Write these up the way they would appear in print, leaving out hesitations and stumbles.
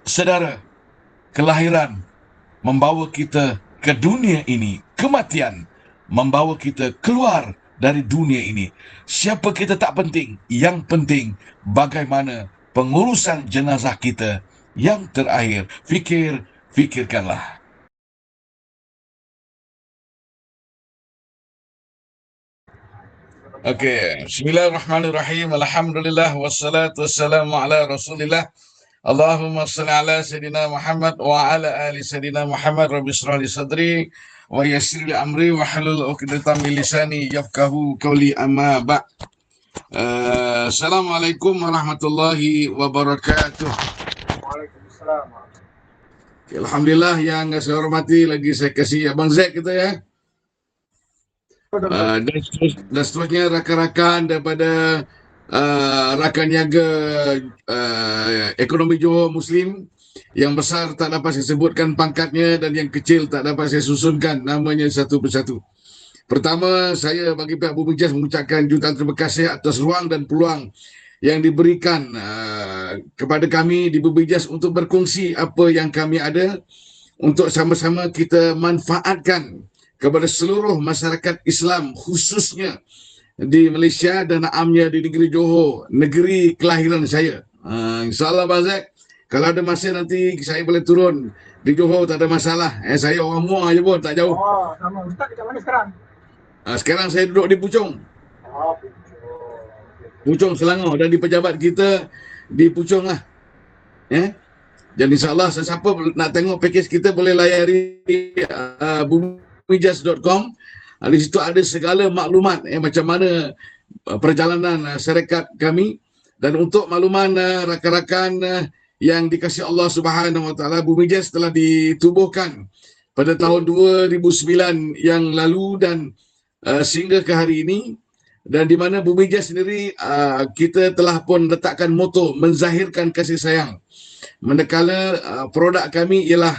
Saudara, kelahiran membawa kita ke dunia ini, kematian membawa kita keluar dari dunia ini. Siapa kita tak penting, yang penting bagaimana pengurusan jenazah kita yang terakhir. Fikirkanlah. Okey, bismillahirrahmanirrahim. Alhamdulillah wassalatu wassalamu ala Rasulillah. Allahumma salli ala sayidina Muhammad wa ala ali sayidina Muhammad. Rabbi shrah li sadri wa yassir li amri wa halul 'uqdatam min lisani yafqahu qawli, amma ba'. Assalamualaikum warahmatullahi wabarakatuh. Waalaikumsalam. Alhamdulillah, yang saya hormati, lagi saya kasih Abang Zack kita ya. Dan seterusnya rakan-rakan daripada rakan niaga ekonomi Johor Muslim. Yang besar tak dapat saya sebutkan pangkatnya, dan yang kecil tak dapat saya susunkan namanya satu persatu. Pertama, saya bagi pihak Bumijaz mengucapkan jutaan terima kasih atas ruang dan peluang yang diberikan kepada kami di Bumijaz untuk berkongsi apa yang kami ada, untuk sama-sama kita manfaatkan kepada seluruh masyarakat Islam, khususnya di Malaysia dan amnya di negeri Johor, negeri kelahiran saya. InsyaAllah Abang Zack, kalau ada masa nanti saya boleh turun di Johor, tak ada masalah. Saya orang Muar je pun, tak jauh. Oh, sama. Ustaz dekat mana sekarang? Sekarang saya duduk di Puchong. Oh, Puchong, Selangor, dan di pejabat kita di Puchong lah. Dan insyaAllah sesiapa nak tengok pakej kita boleh layari bumijaz.com. Di situ ada segala maklumat macam mana perjalanan syarikat kami. Dan untuk makluman rakan-rakan yang dikasihi Allah Subhanahu Wa Taala, Bumijaz telah ditubuhkan pada tahun 2009 yang lalu, dan sehingga ke hari ini. Dan di mana Bumijaz sendiri kita telah pun letakkan moto menzahirkan kasih sayang. Manakala produk kami ialah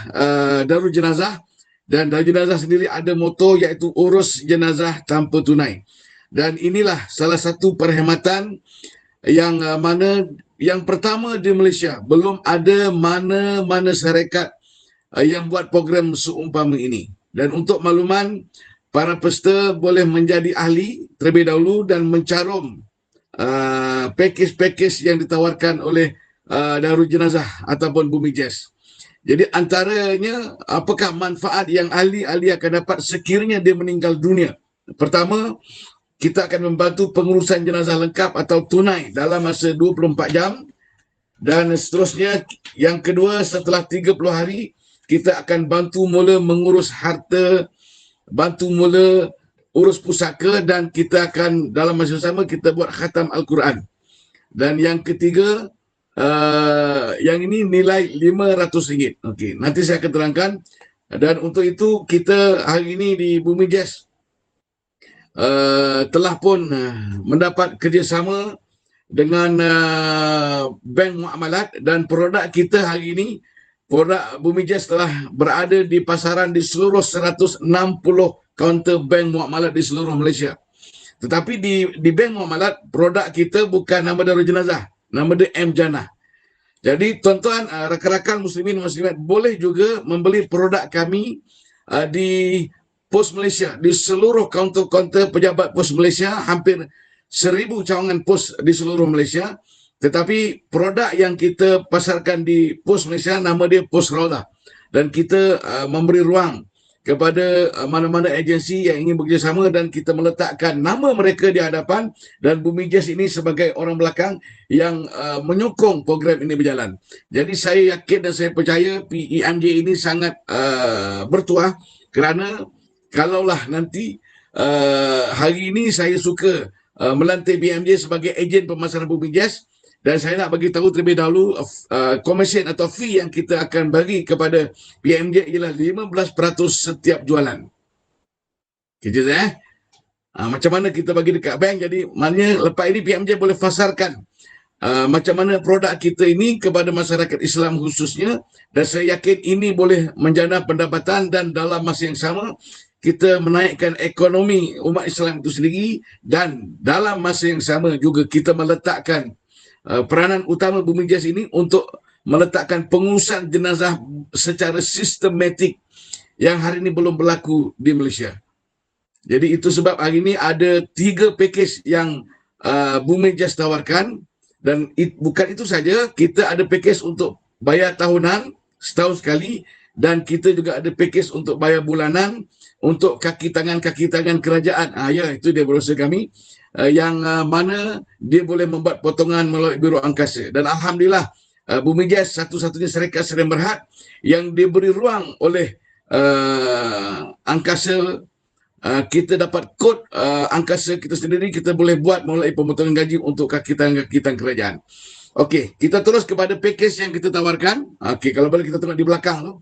Darul Jenazah, dan Darul Jenazah sendiri ada moto iaitu urus jenazah tanpa tunai. Dan inilah salah satu perkhidmatan yang mana yang pertama di Malaysia. Belum ada mana-mana syarikat yang buat program seumpama ini. Dan untuk makluman, para peserta boleh menjadi ahli terlebih dahulu dan mencarum pakej-pakej yang ditawarkan oleh Darul Jenazah ataupun Bumijaz. Jadi antaranya, apakah manfaat yang ahli-ahli akan dapat sekiranya dia meninggal dunia? Pertama, kita akan membantu pengurusan jenazah lengkap atau tunai dalam masa 24 jam. Dan seterusnya, yang kedua, setelah 30 hari, kita akan bantu mula mengurus harta, bantu mula urus pusaka, dan kita akan dalam masa sama kita buat khatam Al-Quran. Dan yang ketiga, yang ini nilai RM500. Okey, nanti saya akan terangkan. Dan untuk itu kita hari ini di Bumijaz telah pun mendapat kerjasama dengan Bank Muamalat, dan produk kita hari ini, produk Bumijaz telah berada di pasaran di seluruh 160 kaunter Bank Muamalat di seluruh Malaysia. Tetapi di Bank Muamalat, produk kita bukan nama Darul Jenazah, nama dia M Jannah. Jadi tuan-tuan, rakan-rakan muslimin muslimat boleh juga membeli produk kami di Pos Malaysia, di seluruh kaunter-kaunter pejabat Pos Malaysia, hampir 1,000 cawangan pos di seluruh Malaysia. Tetapi produk yang kita pasarkan di Pos Malaysia nama dia Pos Raudah, dan kita memberi ruang kepada mana-mana agensi yang ingin bekerjasama, dan kita meletakkan nama mereka di hadapan, dan Bumijaz ini sebagai orang belakang yang menyokong program ini berjalan. Jadi saya yakin dan saya percaya PEMJ ini sangat bertuah, kerana kalaulah nanti hari ini saya suka melantik PEMJ sebagai ejen pemasaran Bumijaz, dan saya nak bagi tahu terlebih dahulu komisen atau fee yang kita akan bagi kepada PEMJ ialah 15% setiap jualan. Kejap macam mana kita bagi dekat bank. Jadi maknanya lepas ini PEMJ boleh fasarkan macam mana produk kita ini kepada masyarakat Islam khususnya, dan saya yakin ini boleh menjana pendapatan, dan dalam masa yang sama kita menaikkan ekonomi umat Islam itu sendiri, dan dalam masa yang sama juga kita meletakkan peranan utama Bumijaz ini untuk meletakkan pengurusan jenazah secara sistematik yang hari ini belum berlaku di Malaysia. Jadi itu sebab hari ini ada 3 pakej yang Bumi Jas tawarkan, dan bukan itu saja, kita ada pakej untuk bayar tahunan setahun sekali, dan kita juga ada pakej untuk bayar bulanan untuk kaki tangan kerajaan. Ya, itu dia berusaha kami, yang mana dia boleh membuat potongan melalui Biro Angkasa. Dan Alhamdulillah, Bumi Jas satu-satunya syarikat Sdn Bhd yang diberi ruang oleh Angkasa. Kita dapat kod angkasa kita sendiri, kita boleh buat melalui pemotongan gaji untuk kaki tangan kerajaan. Okey, kita terus kepada pakej yang kita tawarkan. Okey, kalau boleh kita tengok di belakang tu.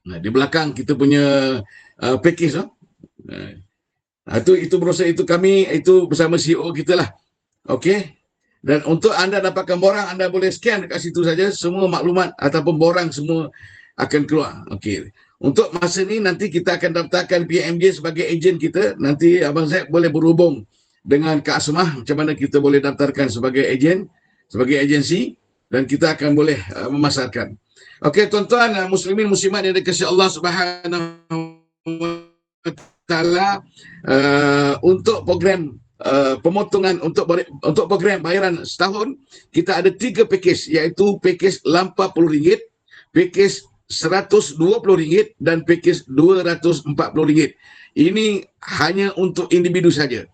Di belakang kita punya pakej tu. Itu berusaha, itu kami, itu bersama CEO kita lah. Okey. Dan untuk anda dapatkan borang, anda boleh scan dekat situ saja, semua maklumat ataupun borang semua akan keluar. Okey. Untuk masa ni nanti kita akan daftarkan PMJ sebagai ejen kita. Nanti Abang Zaid boleh berhubung dengan Kak Asmah macam mana kita boleh daftarkan sebagai ejen, sebagai agensi, dan kita akan boleh memasarkan. Okey, tuan-tuan muslimin muslimat yang dikasihi Allah Subhanahu wa taala, untuk program pemotongan untuk program bayaran setahun, kita ada 3 pakej, iaitu pakej RM80, pakej RM120 dan pakej RM240. Ini hanya untuk individu saja.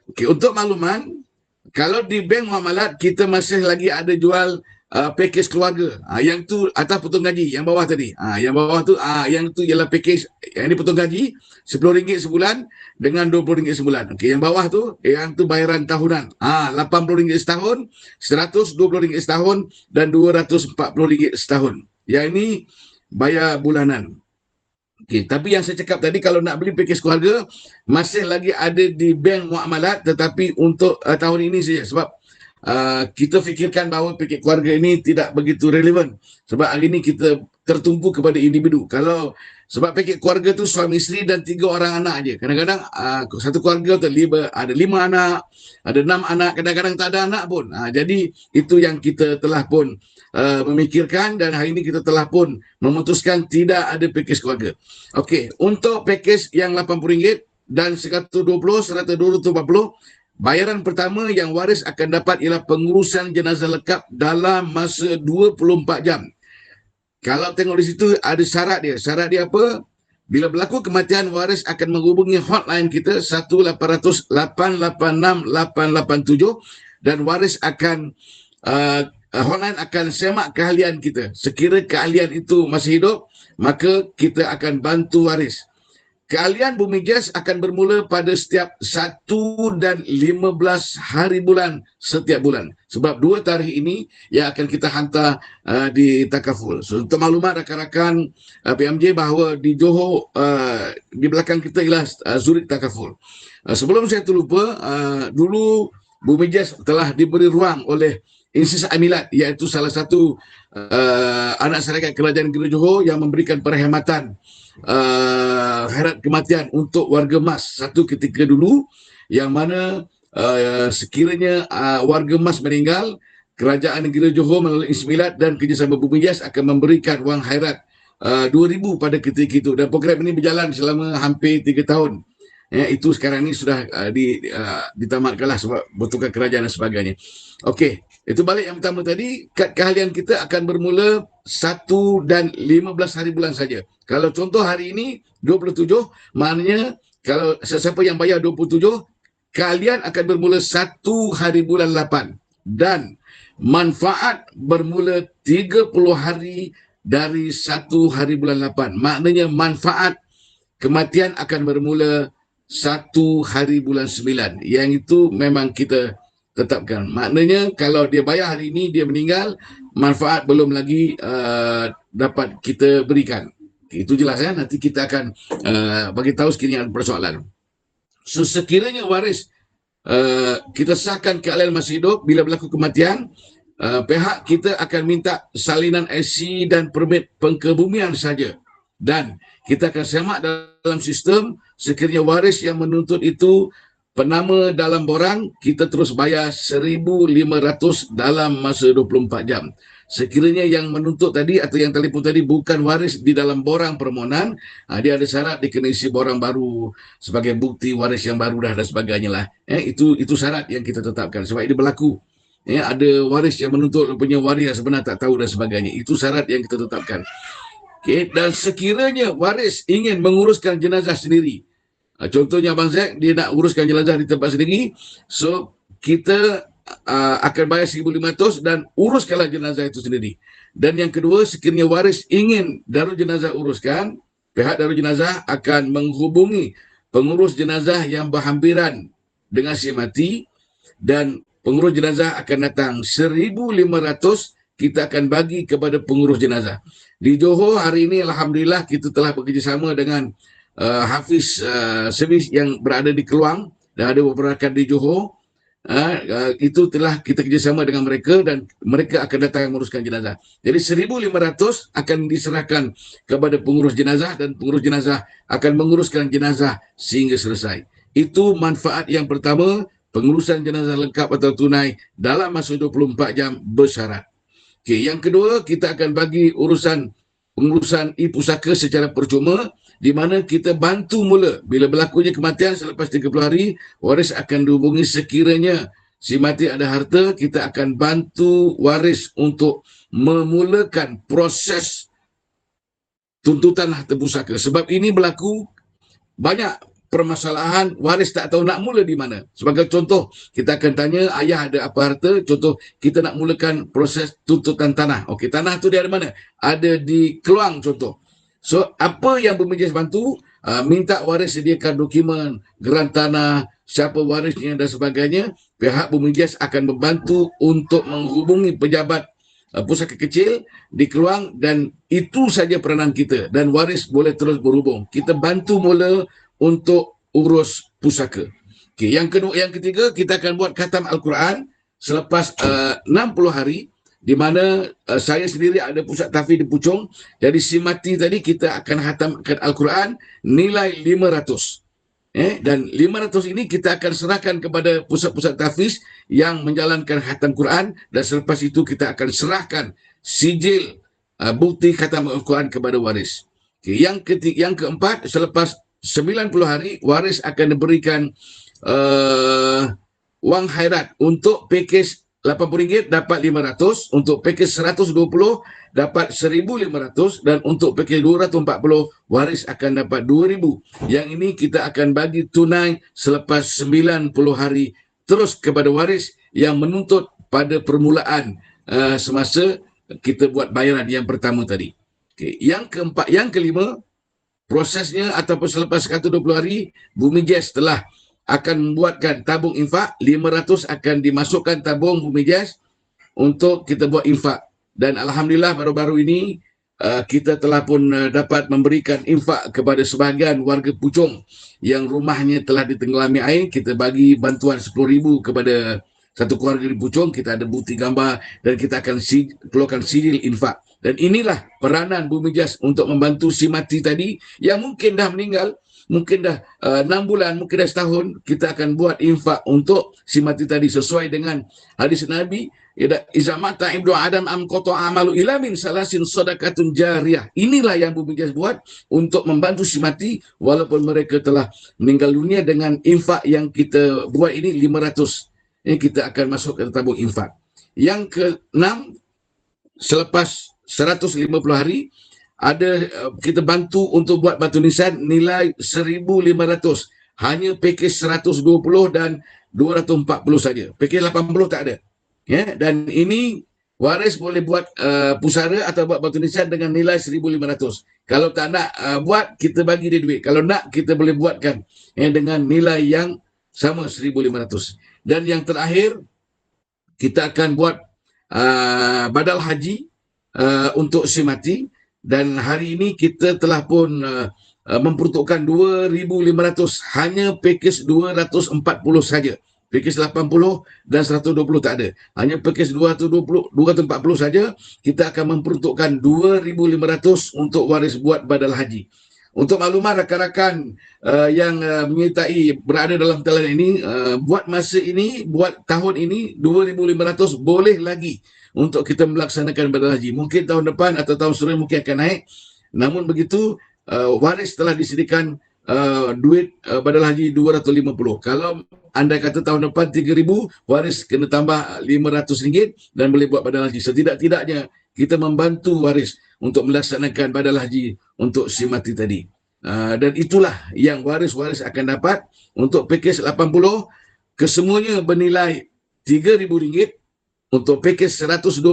Okey, untuk makluman, kalau di Bank Muamalat kita masih lagi ada jual pakej keluarga. Yang tu atas potong gaji, yang bawah tadi. Yang bawah tu yang tu ialah pakej yang ini potong gaji RM10 sebulan dengan RM20 sebulan. Okey, yang bawah tu yang tu bayaran tahunan. RM80 setahun, RM120 setahun dan RM240 setahun. Yang ini bayar bulanan. Okey, tapi yang saya cakap tadi, kalau nak beli pakej keluarga masih lagi ada di Bank Muamalat, tetapi untuk tahun ini saja, sebab kita fikirkan bahawa pakej keluarga ini tidak begitu relevan, sebab hari ini kita tertumpu kepada individu. Kalau sebab pakej keluarga tu suami isteri dan 3 orang anak aja. Kadang-kadang satu keluarga tu ada 5 anak, ada 6 anak, kadang-kadang tak ada anak pun. Jadi itu yang kita telah pun memikirkan, dan hari ini kita telah pun memutuskan tidak ada pakej keluarga. Okey, untuk pakej yang RM80 dan RM120 serta RM240, bayaran pertama yang waris akan dapat ialah pengurusan jenazah lekap dalam masa 24 jam. Kalau tengok di situ ada syarat dia. Syarat dia apa? Bila berlaku kematian, waris akan menghubungi hotline kita 1-800-886-887, dan waris akan hotline akan semak keahlian kita. Sekiranya keahlian itu masih hidup, maka kita akan bantu waris. Keahlian Bumi Jas akan bermula pada setiap 1 dan 15 hari bulan setiap bulan. Sebab 2 tarikh ini yang akan kita hantar di Takaful. So, untuk maklumat rakan-rakan PMJ bahawa di Johor, di belakang kita ialah Zurich Takaful. Sebelum saya terlupa, dulu Bumi Jas telah diberi ruang oleh Insis Amilat, iaitu salah satu anak syarikat Kerajaan Negeri Johor yang memberikan perkhidmatan khairat kematian untuk warga Mas satu ketika dulu, yang mana sekiranya warga Mas meninggal, Kerajaan Negeri Johor melalui Ismilat dan kerjasama Bumi Jas akan memberikan wang khairat RM2,000 pada ketika itu, dan program ini berjalan selama hampir 3 tahun. Itu sekarang ni sudah ditamatkanlah sebab bentukan kerajaan dan sebagainya. Okey, itu balik yang pertama tadi, kad keahlian kita akan bermula 1 dan 15 hari bulan saja. Kalau contoh hari ini 27, maknanya kalau sesiapa yang bayar 27, keahlian akan bermula 1 hari bulan 8, dan manfaat bermula 30 hari dari 1 hari bulan 8. Maknanya manfaat kematian akan bermula 1 hari bulan 9. Yang itu memang kita tetapkan. Maknanya kalau dia bayar hari ini, dia meninggal, manfaat belum lagi dapat kita berikan. Itu jelas ya. Nanti kita akan bagi tahu sekiranya ada persoalan. So, sekiranya waris kita sahkan keahlian masih hidup, bila berlaku kematian, pihak kita akan minta salinan IC dan permit pengkebumian saja. Dan kita akan semak dalam sistem. Sekiranya waris yang menuntut itu penama dalam borang, kita terus bayar RM1,500 dalam masa 24 jam. sekiranya yang menuntut tadi atau yang telefon tadi bukan waris di dalam borang permohonan, dia ada syarat dia kena isi borang baru sebagai bukti waris yang baru dah dan sebagainya lah. Itu syarat yang kita tetapkan sebab ini berlaku. Ada waris yang menuntut punya waris yang sebenar tak tahu dan sebagainya. Itu syarat yang kita tetapkan. Dan sekiranya waris ingin menguruskan jenazah sendiri, contohnya Abang Zack, dia nak uruskan jenazah di tempat sendiri, so kita akan bayar 1,500 dan uruskanlah jenazah itu sendiri. Dan yang kedua, sekiranya waris ingin darul jenazah uruskan, pihak darul jenazah akan menghubungi pengurus jenazah yang berhampiran dengan si mati dan pengurus jenazah akan datang. 1,500 kita akan bagi kepada pengurus jenazah. Di Johor hari ini Alhamdulillah kita telah bekerjasama dengan Hafiz servis yang berada di Keluang dan ada beberapa rakan di Johor. Itu telah kita kerjasama dengan mereka dan mereka akan datang menguruskan jenazah. Jadi 1,500 akan diserahkan kepada pengurus jenazah dan pengurus jenazah akan menguruskan jenazah sehingga selesai. Itu manfaat yang pertama, pengurusan jenazah lengkap atau tunai dalam masa 24 jam bersyarat. Okay, yang kedua, kita akan bagi pengurusan e-pusaka secara percuma, di mana kita bantu mula bila berlakunya kematian selepas 30 hari, waris akan dihubungi sekiranya si mati ada harta, kita akan bantu waris untuk memulakan proses tuntutan harta pusaka. Sebab ini berlaku banyak permasalahan waris tak tahu nak mula di mana. Sebagai contoh, kita akan tanya ayah ada apa harta, contoh kita nak mulakan proses tuntutan tanah. Okey, tanah tu dia ada mana? Ada di Keluang contoh. So, apa yang BUMIJAS bantu? Minta waris sediakan dokumen, geran tanah, siapa warisnya dan sebagainya. Pihak BUMIJAS akan membantu untuk menghubungi pejabat pusaka kecil di Keluang dan itu saja peranan kita dan waris boleh terus berhubung. Kita bantu mula untuk urus pusaka. Okay, yang ketiga, kita akan buat khatam Al-Quran selepas 60 hari, di mana saya sendiri ada pusat tahfiz di Puchong. Jadi si mati tadi kita akan khatamkan Al-Quran nilai 500. Dan 500 ini kita akan serahkan kepada pusat-pusat tahfiz yang menjalankan khatam Quran dan selepas itu kita akan serahkan sijil bukti khatam Al-Quran kepada waris. Okay, yang keempat, selepas 90 hari, waris akan diberikan wang khairat. Untuk pakej RM80 dapat 500, untuk pakej 120 dapat 1,500 dan untuk pakej 240 waris akan dapat 2,000. Yang ini kita akan bagi tunai selepas 90 hari terus kepada waris yang menuntut pada permulaan semasa kita buat bayaran yang pertama tadi. Okay. Yang kelima, prosesnya ataupun selepas 120 hari, BUMIJAS telah akan membuatkan tabung infak. 500 akan dimasukkan tabung BUMIJAS untuk kita buat infak. Dan Alhamdulillah baru-baru ini kita telah pun dapat memberikan infak kepada sebahagian warga Puchong yang rumahnya telah ditenggelami air. Kita bagi bantuan 10,000 kepada satu keluarga di Puchong. Kita ada bukti gambar dan kita akan keluarkan sijil infak. Dan inilah peranan BUMIJAS untuk membantu si mati tadi yang mungkin dah meninggal, mungkin dah 6 bulan, mungkin dah setahun. Kita akan buat infak untuk si mati tadi sesuai dengan hadis Nabi, iza mata ibnu adam am qata amalu ila min salasin sadaqatun jariyah. Inilah yang BUMIJAS buat untuk membantu si mati walaupun mereka telah meninggal dunia. Dengan infak yang kita buat ini 500, kita akan masuk ke tabung infak. Yang keenam, selepas 150 hari kita bantu untuk buat batu nisan nilai 1,500. Hanya pakej 120 dan 240 saja. Pakej 80 tak ada. Dan ini waris boleh buat pusara atau buat batu nisan dengan nilai 1,500. Kalau tak nak buat, kita bagi dia duit. Kalau nak, kita boleh buatkan dengan nilai yang sama 1,500. Dan yang terakhir, kita akan buat badal haji untuk si mati. Dan hari ini kita telah pun memperuntukkan 2,500. Hanya pakej 240 saja. Pakej 80 dan 120 tak ada. Hanya pakej 240 saja. Kita akan memperuntukkan 2,500 untuk waris buat badal haji. Untuk maklumat rakan-rakan yang menyertai berada dalam talian ini, buat masa ini, buat tahun ini 2,500 boleh lagi untuk kita melaksanakan badal haji. Mungkin tahun depan atau tahun seterusnya mungkin akan naik. Namun begitu, waris telah disediakan duit badal haji 250. Kalau anda kata tahun depan 3,000, waris kena tambah RM500 dan boleh buat badal haji. Setidak-tidaknya kita membantu waris untuk melaksanakan badal haji untuk si mati tadi. Dan itulah yang waris-waris akan dapat untuk pakej 80, kesemuanya bernilai RM3,000. Untuk pakej 120,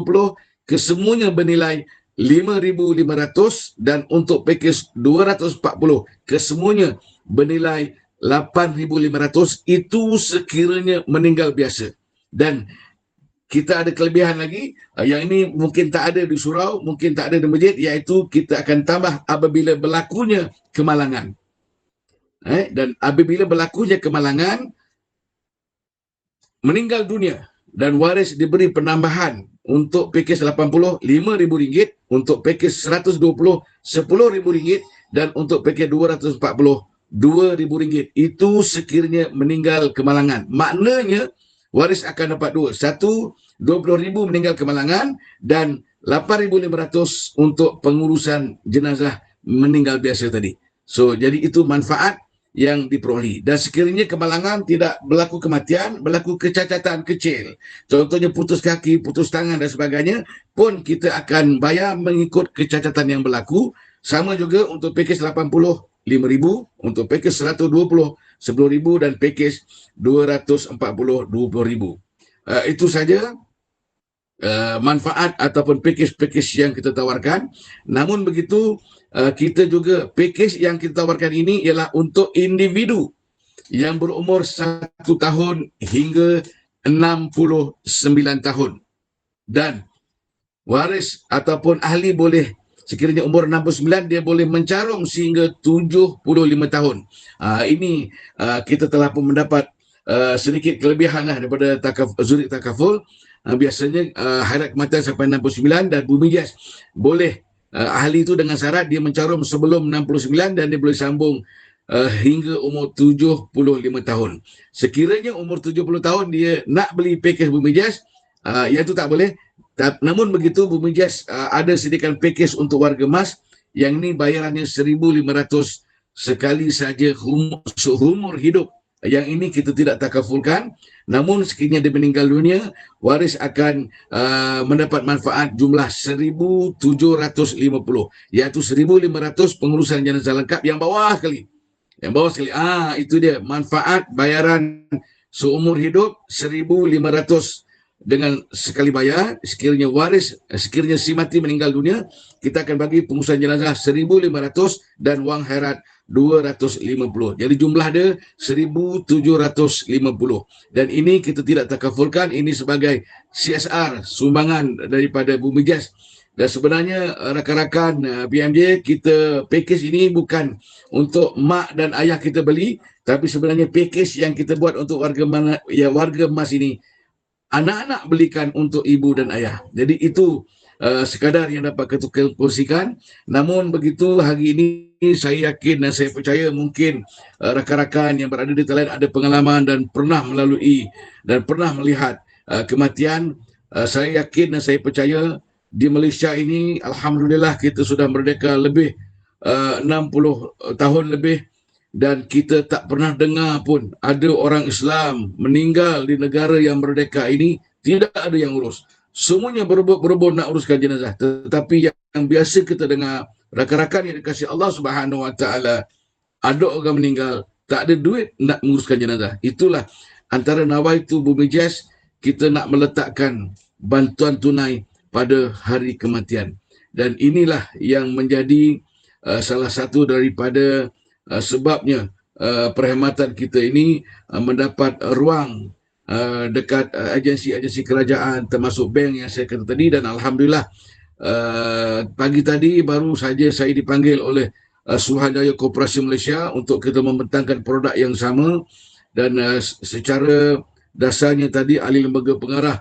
kesemuanya bernilai RM5,500, dan untuk pakej 240, kesemuanya bernilai RM8,500. Itu sekiranya meninggal biasa. Dan kita ada kelebihan lagi, yang ini mungkin tak ada di surau, mungkin tak ada di masjid, iaitu kita akan tambah apabila berlakunya kemalangan. Dan apabila berlakunya kemalangan, meninggal dunia, dan waris diberi penambahan untuk pakej 80 RM5,000, untuk pakej 120 RM10,000, dan untuk pakej 240 RM2,000. Itu sekiranya meninggal kemalangan. Maknanya waris akan dapat dua. Satu, RM20,000 meninggal kemalangan, dan RM8,500 untuk pengurusan jenazah meninggal biasa tadi. So, jadi itu manfaat yang diperolehi. Dan sekiranya kemalangan tidak berlaku kematian, berlaku kecacatan kecil, contohnya putus kaki, putus tangan dan sebagainya, pun kita akan bayar mengikut kecacatan yang berlaku. Sama juga untuk pakej 80 RM5,000, untuk pakej 120 RM10,000, dan pakej 240 RM20,000. Itu saja manfaat ataupun pakej-pakej yang kita tawarkan. Namun begitu, kita juga pakej yang kita tawarkan ini ialah untuk individu yang berumur 1 tahun hingga 69 tahun. Dan waris ataupun ahli boleh, sekiranya umur 69, dia boleh mencarung sehingga 75 tahun. Ini kita telah pun mendapat sedikit kelebihan daripada Zurich Takaful. Biasanya hairat kematian sampai 69, dan BUMIJAS boleh ahli itu dengan syarat dia mencarum sebelum 69 dan dia boleh sambung hingga umur 75 tahun. Sekiranya umur 70 tahun dia nak beli pakej BUMIJAS, iaitu tak boleh. Namun begitu, BUMIJAS ada sediakan pakej untuk warga emas, yang ini bayarannya RM1,500 sekali saja seumur hidup. Yang ini kita tidak takafulkan. Namun sekiranya dia meninggal dunia, waris akan mendapat manfaat jumlah 1,750, iaitu 1,500 pengurusan jenazah lengkap yang bawah sekali. Itu dia manfaat bayaran seumur hidup 1,500 dengan sekali bayar. Sekiranya si mati meninggal dunia, kita akan bagi pengurusan jenazah 1,500 dan wang khairat 250. Jadi jumlah dia 1,750. Dan ini kita tidak takafulkan, ini sebagai CSR, sumbangan daripada BUMIJAS. Dan sebenarnya rakan-rakan PMJ, kita pakej ini bukan untuk mak dan ayah kita beli, tapi sebenarnya pakej yang kita buat untuk warga emas ini, anak-anak belikan untuk ibu dan ayah. Jadi itu sekadar yang dapat kita kongsikan. Namun begitu, hari ini saya yakin dan saya percaya mungkin rakan-rakan yang berada di tempat lain ada pengalaman dan pernah melalui dan pernah melihat kematian. Saya yakin dan saya percaya di Malaysia ini, alhamdulillah, kita sudah merdeka lebih 60 tahun lebih, dan kita tak pernah dengar pun ada orang Islam meninggal di negara yang merdeka ini tidak ada yang urus. Semuanya berebut-berebut nak uruskan jenazah. Tetapi yang biasa kita dengar, rakan-rakan yang dikasihi Allah Subhanahu Wa Taala, ada orang meninggal, tak ada duit nak menguruskan jenazah. Itulah antara nawaitu BUMIJAS, kita nak meletakkan bantuan tunai pada hari kematian. Dan inilah yang menjadi salah satu daripada sebabnya perkhidmatan kita ini mendapat ruang dekat agensi-agensi kerajaan, termasuk bank yang saya kata tadi. Dan alhamdulillah, pagi tadi baru saja saya dipanggil oleh Suruhanjaya Koperasi Malaysia untuk kita membentangkan produk yang sama. Dan secara dasarnya tadi ahli lembaga pengarah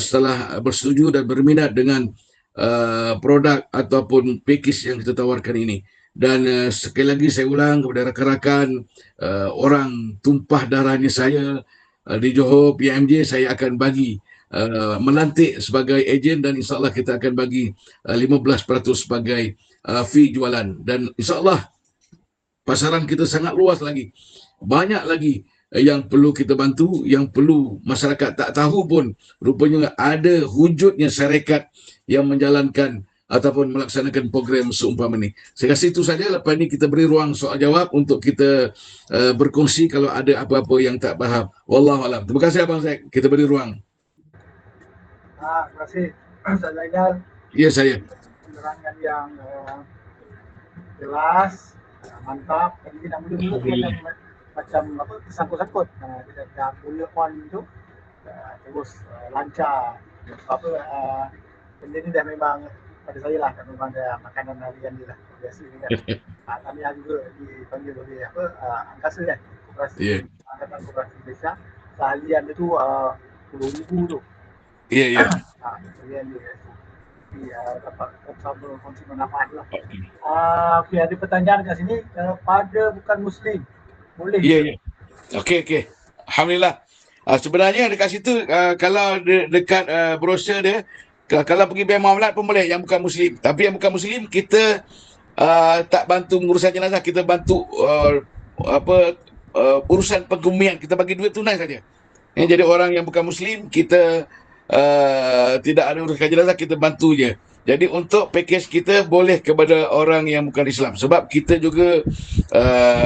setelah bersetuju dan berminat dengan produk ataupun pakej yang kita tawarkan ini. Dan sekali lagi saya ulang kepada rakan-rakan, orang tumpah darahnya saya di Johor PMJ, saya akan bagi melantik sebagai ejen, dan insyaAllah kita akan bagi 15% sebagai fee jualan. Dan insyaAllah pasaran kita sangat luas lagi. Banyak lagi yang perlu kita bantu, yang perlu masyarakat tak tahu pun. Rupanya ada wujudnya syarikat yang menjalankan ataupun melaksanakan program seumpama ni. Saya rasa itu saja. Lepas ni kita beri ruang soal jawab untuk kita berkongsi kalau ada apa-apa yang tak faham. Wallahualam. Terima kasih Abang Zaid. Kita beri ruang. Terima kasih Ustaz Zainal. Ya, saya. Penerangan yang jelas, mantap. Jadi nak mula-mula macam apa, tersangkut-sangkut. Kita dah mula on tu terus lancar. Apa benda ni dah memang pada saya lah, memang dah makanan harian dia lah, biasa ni kan. Kami juga dipanggil oleh apa, Angkasa kan, Koperasi Angkatan Koperasi Malaysia. Seharian dia tu 10,000 tu. Ya. Harian dia dapat sama kongsi manfaat lah. Okey, ada pertanyaan kat sini kepada bukan Muslim. Boleh? Ya. Okey. Alhamdulillah. Sebenarnya dekat situ kalau dekat brosur dia, kalau pergi Bank Muamalat pun boleh yang bukan Muslim. Tapi yang bukan Muslim kita tak bantu mengurusan jenazah, kita bantu urusan penggumian, kita bagi duit tunai saja. Jadi orang yang bukan Muslim kita tidak ada urusan jenazah, kita bantu je. Jadi untuk package kita boleh kepada orang yang bukan Islam, sebab kita juga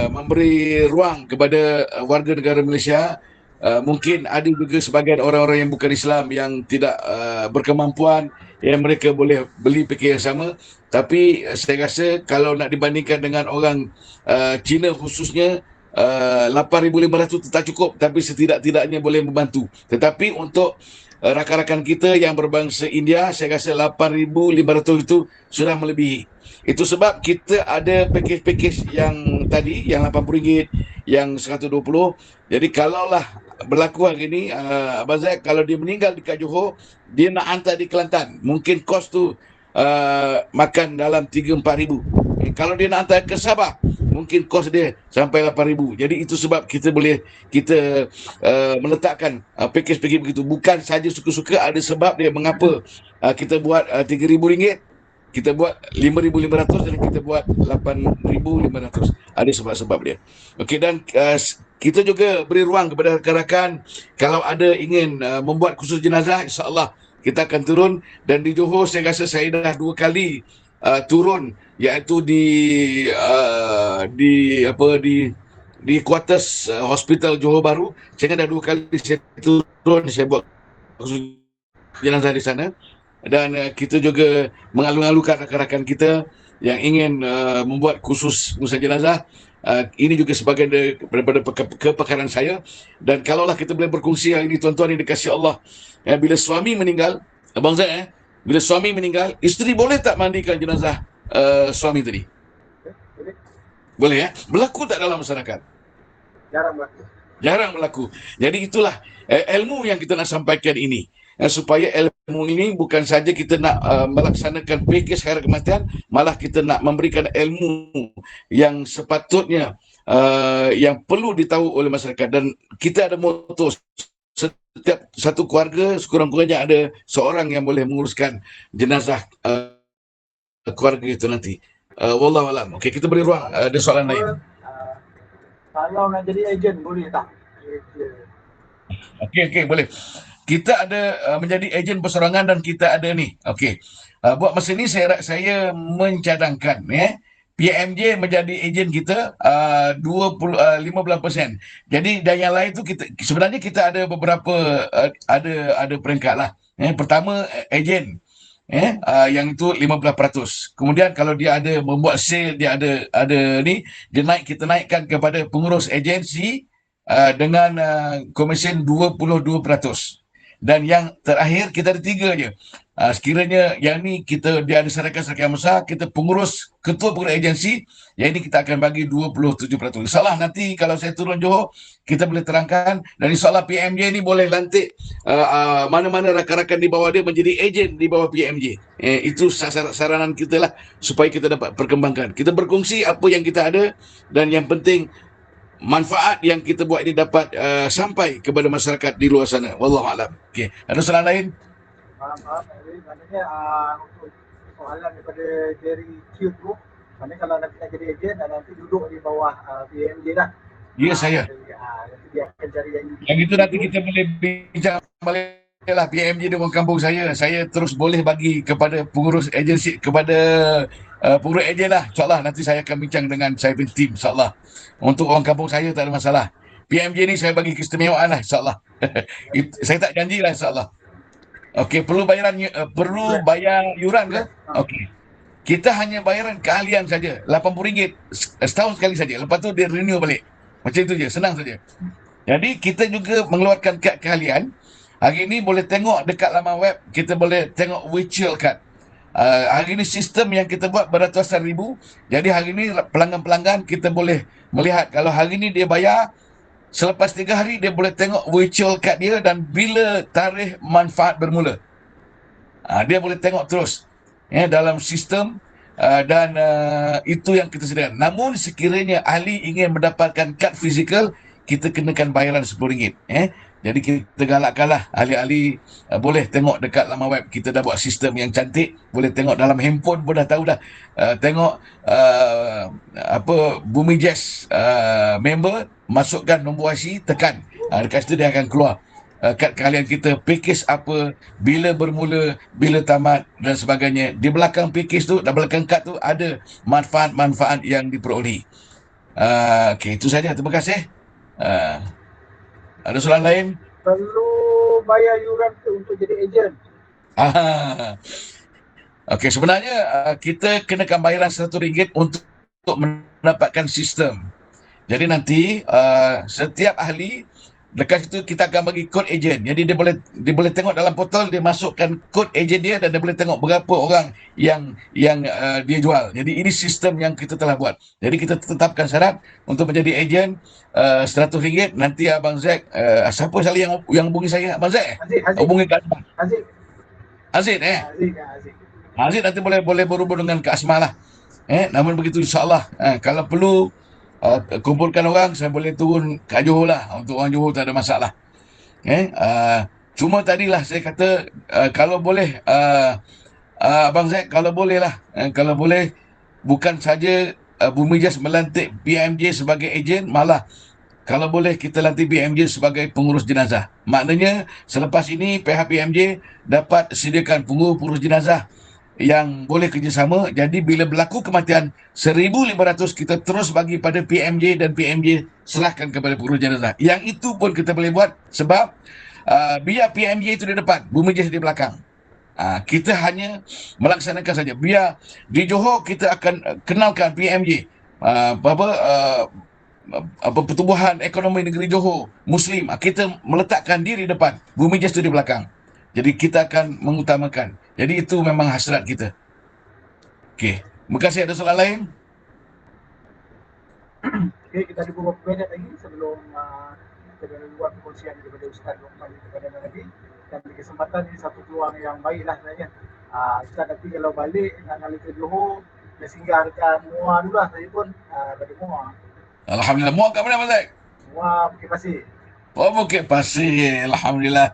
memberi ruang kepada warga negara Malaysia. Mungkin ada juga sebagian orang-orang yang bukan Islam yang tidak berkemampuan, yang mereka boleh beli package yang sama. Tapi saya rasa kalau nak dibandingkan dengan orang Cina khususnya, 8,500 tak cukup, tapi setidak-tidaknya boleh membantu. Tetapi untuk rakan-rakan kita yang berbangsa India, saya rasa 8,500 itu sudah melebihi. Itu sebab kita ada package-package yang tadi, yang RM80, yang 120. Jadi kalaulah berlaku hari ini, Abang Zaid, kalau dia meninggal dekat Johor, dia nak hantar di Kelantan, mungkin kos tu makan dalam 3-4 ribu. Kalau dia nak hantar ke Sabah, mungkin kos dia sampai 8,000. Jadi itu sebab kita boleh meletakkan package-package begitu. Bukan saja suka-suka, ada sebab dia mengapa kita buat RM3,000, kita buat 5,500 dan kita buat 8,500. Ada sebab-sebab dia. Okey, dan kita juga beri ruang kepada rakan-rakan kalau ada ingin membuat kursus jenazah, insya-Allah kita akan turun. Dan di Johor saya rasa saya dah 2 kali turun, iaitu di kuartus hospital Johor Bahru. Saya dah 2 kali saya turun, saya buat kursus jenazah di sana. Dan kita juga mengalu-alukan rakan-rakan kita yang ingin membuat kursus jenazah. Ini juga sebahagian daripada kepakaran saya. Dan kalaulah kita boleh berkongsi hari ini, tuan-tuan yang dikasihi Allah, bila suami meninggal, Abang Zaid, bila suami meninggal, isteri boleh tak mandikan jenazah suami tadi? Boleh ya? Berlaku tak dalam masyarakat? Jarang berlaku. Jadi itulah ilmu yang kita nak sampaikan ini. Supaya ilmu ini bukan saja kita nak melaksanakan package hari kematian, malah kita nak memberikan ilmu yang sepatutnya yang perlu ditahu oleh masyarakat. Dan kita ada moto, setiap satu keluarga sekurang-kurangnya ada seorang yang boleh menguruskan jenazah keluarga itu nanti. Wallahualam. Okey, kita beri ruang. Ada soalan lain. Kalau nak jadi ejen boleh tak? Okey, boleh. Kita ada menjadi ejen persorangan dan kita ada ni. Okey. Buat masa ni saya mencadangkan PMJ menjadi ejen kita 15%. Jadi dan yang lain tu sebenarnya kita ada beberapa ada peringkat lah. Pertama ejen. Yang itu 15%. Kemudian kalau dia ada membuat sale, dia ada ni, kita naikkan kepada pengurus agensi dengan komisen 22%. Dan yang terakhir kita ada 3 je. Sekiranya yang ni dia ada syarikat besar, kita ketua pengurus agensi, yang ini kita akan bagi 27%. InsyaAllah nanti kalau saya turun Johor, kita boleh terangkan. Dan insyaAllah PMJ ni boleh lantik mana-mana rakan-rakan di bawah dia menjadi ejen di bawah PMJ. Itu saranan kita lah, supaya kita dapat perkembangkan. Kita berkongsi apa yang kita ada, dan yang penting manfaat yang kita buat ini dapat sampai kepada masyarakat di luar sana. Wallahu a'lam. Okey, ada soalan lain? Faham. Jadi maknanya untuk soalan daripada Jerry Q tu, maknanya kalau nanti nak jadi ejen, nanti duduk di bawah BMJ lah. Ya, saya. Nanti dia akan cari Yang itu nanti kita boleh bincang balik lah PMJ di orang kampung saya. Saya terus boleh bagi kepada pengurus agensi, kepada pengurus ejen lah. InsyaAllah nanti saya akan bincang dengan saya punya tim, insyaAllah. Untuk orang kampung saya tak ada masalah. PMJ ni saya bagi keistimewaan lah, insyaAllah. Saya tak janji lah, insyaAllah. Okey, perlu bayar yuran ke? Okey. Kita hanya bayaran keahlian saja, RM80 setahun sekali saja. Lepas tu dia renew balik. Macam itu je, senang saja. Jadi kita juga mengeluarkan kad keahlian. Hari ini boleh tengok dekat laman web, kita boleh tengok virtual card. Hari ini sistem yang kita buat beratusan ribu. Jadi hari ini pelanggan-pelanggan kita boleh melihat kalau hari ini dia bayar, selepas 3 hari dia boleh tengok virtual card dia dan bila tarikh manfaat bermula. Dia boleh tengok terus dalam sistem dan itu yang kita sediakan. Namun sekiranya ahli ingin mendapatkan kad fizikal, kita kenakan bayaran RM10. Jadi kita galakkanlah ahli-ahli boleh tengok dekat laman web. Kita dah buat sistem yang cantik, boleh tengok dalam handphone pun dah tahu dah. Tengok Bumi Jazz member, masukkan nombor IC, tekan. Dekat situ dia akan keluar kad kalian kita, package apa, bila bermula, bila tamat dan sebagainya. Di belakang package tu, di belakang kad tu ada manfaat-manfaat yang diperolehi. Okey, itu saja. Terima kasih. Ada soalan lain? Perlu bayar yuran untuk jadi ejen? Okey, sebenarnya kita kenakan bayaran RM100 untuk mendapatkan sistem. Jadi nanti setiap ahli dekat situ kita akan bagi kod ejen. Jadi dia boleh tengok dalam portal, dia masukkan kod ejen dia dan dia boleh tengok berapa orang yang dia jual. Jadi ini sistem yang kita telah buat. Jadi kita tetapkan syarat untuk menjadi ejen RM100. Nanti Abang Zack, siapa sekali yang hubungi saya? Abang Zack? Aziz. Hubungi Kak Asma. Aziz. Aziz nanti boleh berhubung dengan Kak Asma lah. Namun begitu insyaAllah. Kalau perlu kumpulkan orang, saya boleh turun kat Johor lah. Untuk orang Johor tak ada masalah. Cuma tadilah saya kata kalau boleh Abang Zack, kalau boleh lah, kalau boleh bukan saja Bumi Jazz melantik PMJ sebagai ejen, malah kalau boleh kita lantik PMJ sebagai pengurus jenazah. Maknanya selepas ini pihak PMJ dapat sediakan pengurus jenazah yang boleh kerjasama. Jadi bila berlaku kematian 1,500, kita terus bagi pada PMJ dan PMJ serahkan kepada pengurus jenazah. Yang itu pun kita boleh buat sebab biar PMJ itu di depan, Bumi Jazz di belakang. Kita hanya melaksanakan saja. Biar di Johor kita akan kenalkan PMJ, pertumbuhan ekonomi negeri Johor Muslim. Kita meletakkan diri depan, Bumi Jazz itu di belakang. Jadi kita akan mengutamakan. Jadi itu memang hasrat kita. Okey. Terima kasih. Ada soalan lain? Okey, kita ada beberapa minit lagi sebelum kita buat perkongsian daripada Ustaz Lokman kepada Nabi. Dan di kesempatan ini satu peluang yang baiklah sebenarnya. Ustaz nanti kalau balik nak balik ke Johor, dia singgah dekat Muar dulu lah. Saya pun dari Muar. Alhamdulillah. Muar kat mana, Abang Zack? Muar Bukit Pasir. Oh, Bukit Pasir. Alhamdulillah.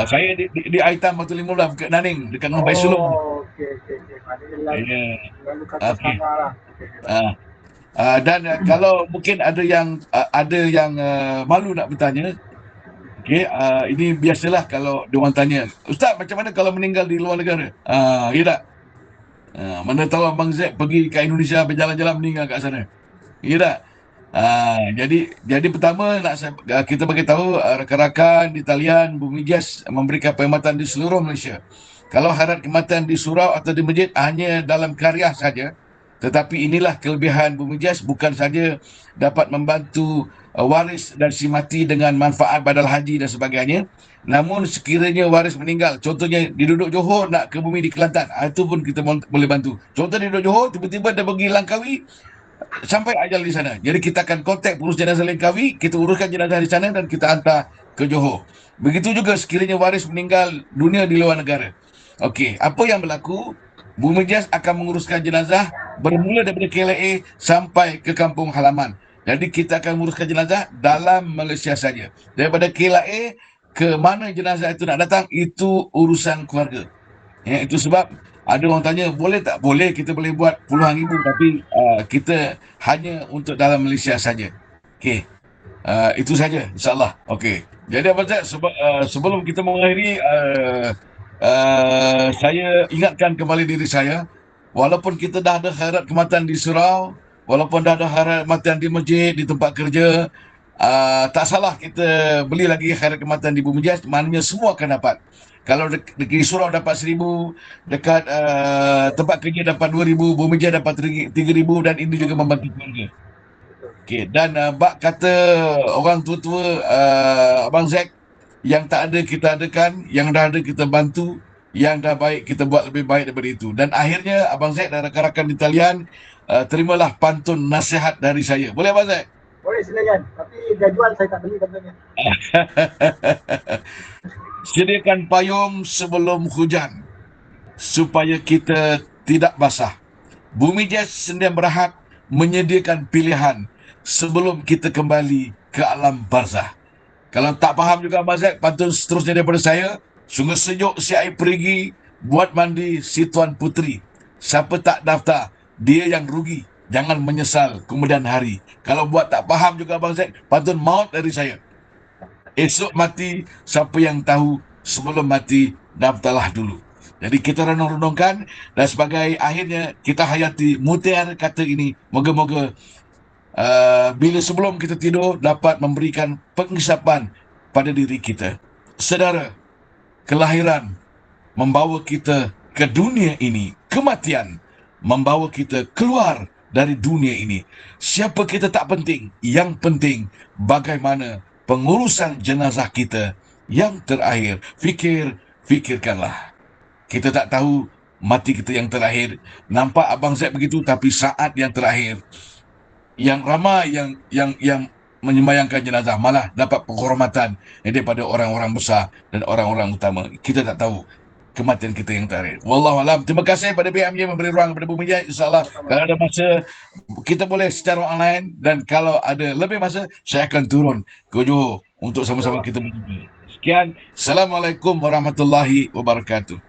Saya di Aitam Batu Limau Bukit Naning dekat dengan Bayi Sulung. Okey. Lalu kata sama lah. Dan kalau mungkin ada yang malu nak bertanya. Okey, ini biasalah kalau diorang tanya, Ustaz macam mana kalau meninggal di luar negara? Ya tak? Mana tahu Abang Zack pergi ke Indonesia berjalan-jalan meninggal kat sana. Ya tak? Jadi pertama kita bagi tahu rakan-rakan di talian Bumi Jazz memberikan perkhidmatan di seluruh Malaysia. Kalau harap khidmatan di surau atau di masjid hanya dalam karya saja. Tetapi inilah kelebihan Bumi Jazz, bukan saja dapat membantu waris dan si mati dengan manfaat badal haji dan sebagainya. Namun sekiranya waris meninggal, contohnya dia duduk Johor nak ke bumi di Kelantan, itu pun kita boleh bantu. Contoh dia duduk Johor, tiba-tiba dia pergi Langkawi, sampai ajal di sana. Jadi kita akan kontak pengurus jenazah Langkawi, kita uruskan jenazah di sana dan kita hantar ke Johor. Begitu juga sekiranya waris meninggal dunia di luar negara. Okey, apa yang berlaku? Bumi Jazz akan menguruskan jenazah bermula daripada KLA sampai ke kampung halaman. Jadi kita akan menguruskan jenazah dalam Malaysia saja. Daripada KLIA ke mana jenazah itu nak datang, itu urusan keluarga. Ya, itu sebab ada orang tanya, boleh tak? Boleh, kita boleh buat puluhan ribu, tapi kita hanya untuk dalam Malaysia saja. Okey. Itu saja, insyaAllah. Okey. Jadi Abang Zaid, sebelum kita mengakhiri, saya ingatkan kembali diri saya, walaupun kita dah ada khairat kematian di surau, walaupun dah ada khairat kematian di masjid, di tempat kerja, tak salah kita beli lagi khairat kematian di Bumi Jas, maknanya semua akan dapat. Kalau di surau dapat 1,000, dekat tempat kerja dapat 2,000, Bumi Jas dapat 3,000, dan ini juga membantu keluarga. Okey, dan bak kata orang tua-tua, Abang Zack, yang tak ada kita adakan, yang dah ada kita bantu, yang dah baik kita buat lebih baik daripada itu. Dan akhirnya Abang Zack dan rakan-rakan di talian, terimalah pantun nasihat dari saya. Boleh Abang Zack? Boleh, silakan. Tapi jadual saya tak beli katanya. Sediakan payung sebelum hujan supaya kita tidak basah. Bumi Jas Sendian Berhad menyediakan pilihan sebelum kita kembali ke alam barzah. Kalau tak faham juga Abang Zack, pantun seterusnya daripada saya, sungguh sejuk si air perigi, buat mandi si Tuan Puteri. Siapa tak daftar, dia yang rugi. Jangan menyesal kemudian hari. Kalau buat tak faham juga Abang Zack, pantun maut dari saya. Esok mati, siapa yang tahu, sebelum mati, daftarlah dulu. Jadi kita renung-renungkan, dan sebagai akhirnya kita hayati mutiara kata ini. Moga-moga bila sebelum kita tidur dapat memberikan pengisapan pada diri kita. Saudara, kelahiran membawa kita ke dunia ini, kematian membawa kita keluar dari dunia ini. Siapa kita tak penting, yang penting bagaimana pengurusan jenazah kita yang terakhir. Fikirkanlah. Kita tak tahu mati kita yang terakhir. Nampak Abang Zaid begitu, tapi saat yang terakhir, yang ramai yang menyembayangkan jenazah malah dapat penghormatan daripada orang-orang besar dan orang-orang utama. Kita tak tahu kematian kita yang terakhir. Wallahualam. Terima kasih pada PMJ memberi ruang kepada Bumi Jas. InsyaAllah kalau ada masa kita boleh secara online, dan kalau ada lebih masa saya akan turun ke Johor untuk sama-sama kita berjumpa. Sekian. Assalamualaikum warahmatullahi wabarakatuh.